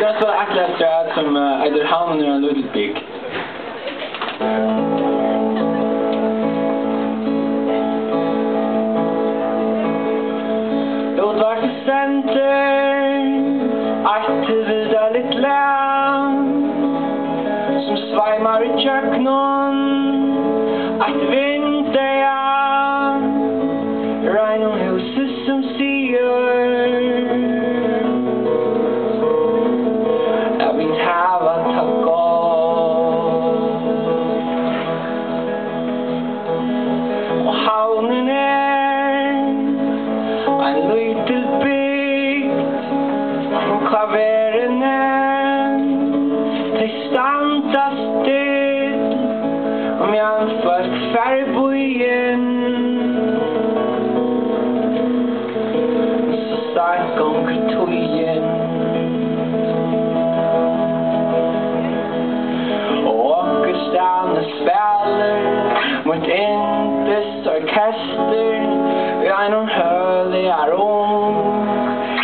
Jag spelar Atlas Strat som Eider Hamn och Ludvig. Låt vart i center att vida lite land som svajmar i köknon att vinter jag regn om huset som sier färgbojen så stark omkring tojen och orkestran spelar mot intes orkester jag någon hölig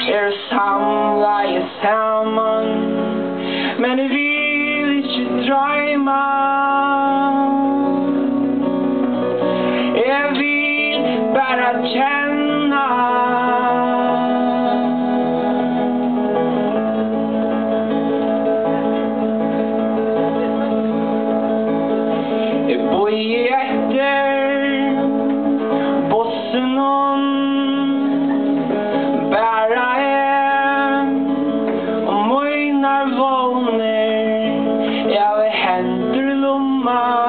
är samla i samman men det vill inte drömma. Bara känna jag bor efter bossen om bara och mojnar våner jag vill händer lomma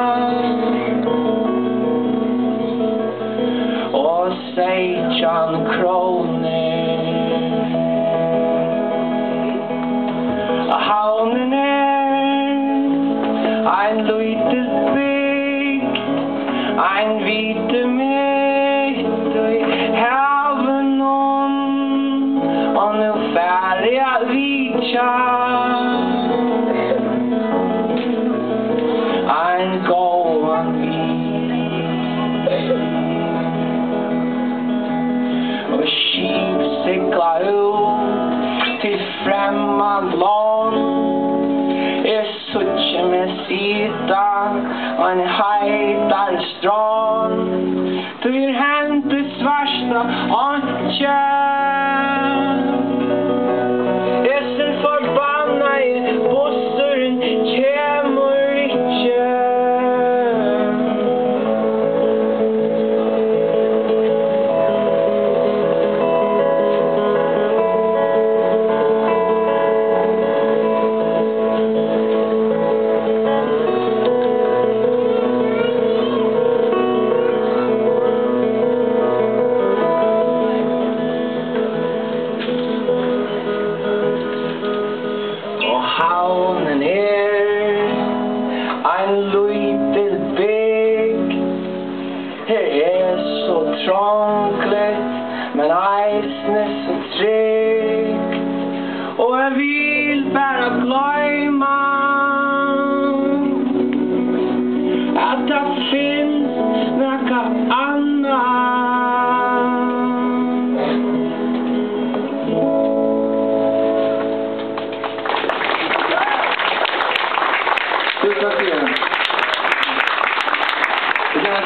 say John Croner a howling ein Leute big ein vite mit haven on the färja vicha ein go on cykla ut till främmande land. Suttje med sida och en heitar strand. Du är hentet svarsta antje. Sen förbanna i bussen kämmer ikke. Havnen en liten bygg. Her så trångligt, men eisne så tryggt. Och jag vill bara glömma att det finns något annat.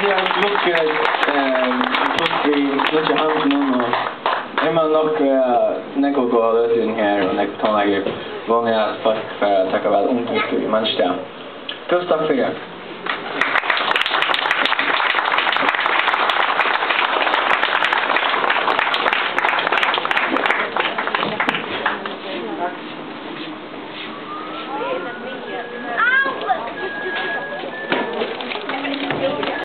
Jag lukker lukker hansen og man nok nekko gå løs inn her og nekko tonlegger vanlige folk for å takke vel omtrykt i Manchester. Tusen takk for det.